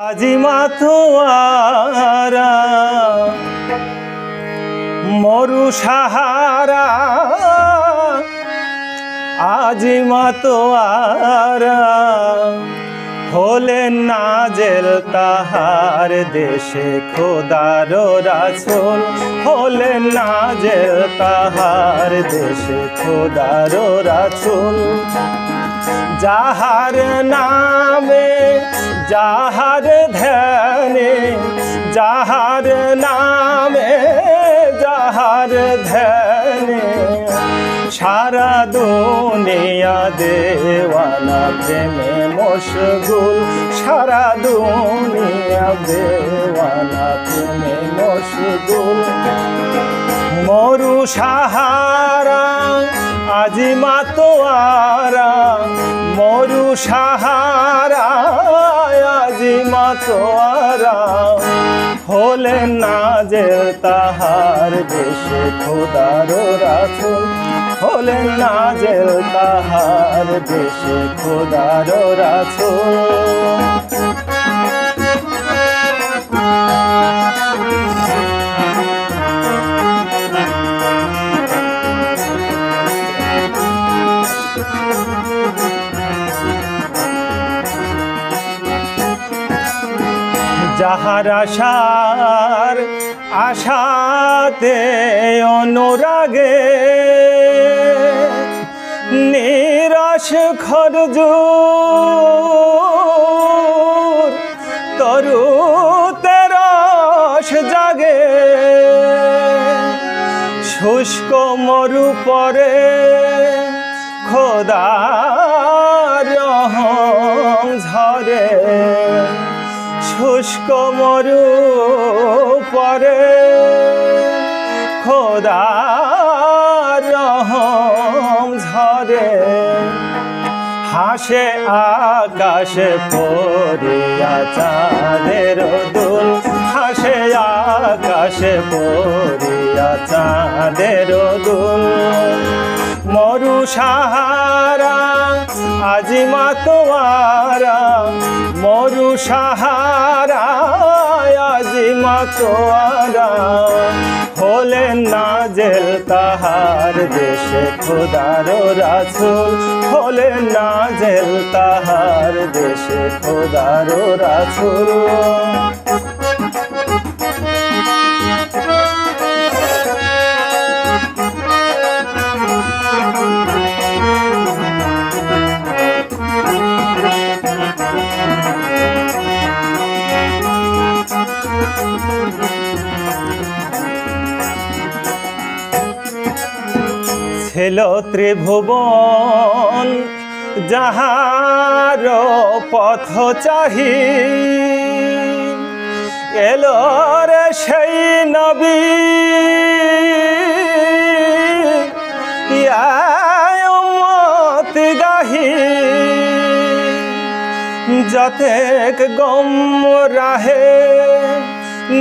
আজি মাতোয়ারা মরু সাহারা, আজি মাতোয়ারা হলেন নাজেল তাহার দেশে খোদার রাসূল, হলেন নাজেল তাহার দেশে খোদার রাসূল। যাহার নামে যাহার ধ্যানে, যাহার নামে যাহার ধ্যানে সারা দুনিয়া দেওয়ানা প্রেমে মশগুল, সারা দুনিয়া দেওয়ানা প্রেমে মশগুল। মরু সাহারা আজি মাতোয়ারা, মরু সাহারা আজি মাতোয়ারা হলেন নাজেল তাহার দেশে খোদার রাসূল, হলেন নাজেল তাহার দেশে খোদার রাসূল। যাহার আশার আশাতে অনুরাগে নিরাশ খরজুর তরুতে রস জাগে, শুষ্ক মরু পরে খোদার রহম ঝরে, শুষ্ক মরু পরে খোদার রহম ঝরে। হাসে আকাশে পড়িয়া চাঁদের দুল, হাসে আকাশে পড়িয়া চাঁদের দুল। মরু সাহারা আজি মাতোয়ারা, মরু সাহারা আজি মাতোয়ারা হলেন নাজেল তাহার দেশে খোদার রাসূল, হলেন নাজেল তাহার দেশে খোদার রাসূল। ছিল ত্রিভুবন যাহার পথ চাহি, এলো রে সেই নবী উম্মত গাহি। যতেক গম রাহে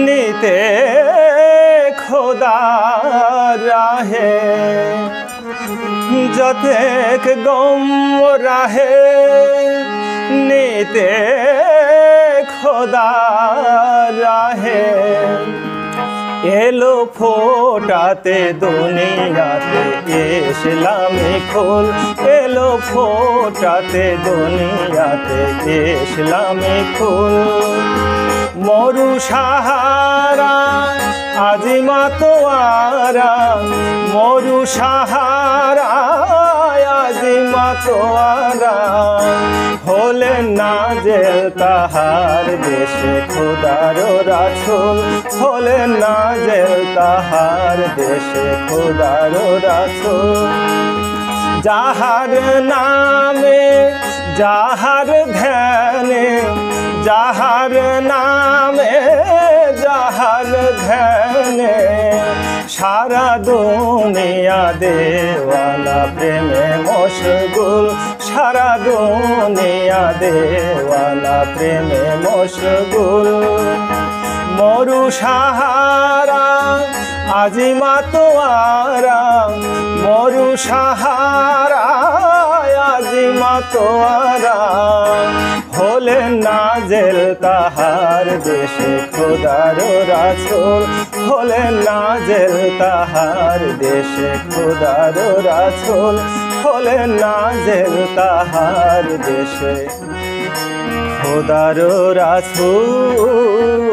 নিতে খোদা রাহে, যতেক গম রাহে নিতে খোদা রাহে। এলো ফোটাতে দুনিয়াতে ইসলামী ফুল, এলো ফোটাতে দুনিয়াতে ইসলামী ফুল। মরু সাহারা আজি মাতোয়ারা, মরু সাহারা আজি মাতোয়ারা হলেন নাজেল তাহার দেশে খোদার রাসূল, হলেন নাজেল তাহার দেশে খোদার রাসূল। যাহার নামে যাহার ধ্যানে, যাহার নামে যাহার ধ্যানে সারা দুনিয়া দেওয়ানা প্রেমে মশগুল, সারা দুনিয়া দেওয়ানা প্রেমে মশগুল। মরু সাহারা আজি মাতোয়ারা, মরু সাহারা আজিমা তোয়ারা হলেন নাজেল তাহার দেশে খোদার রাসূল হলেন নাজেল তাহার দেশে খোদার রাসূল হলেন নাজেল তাহার দেশে খোদার রাসূল।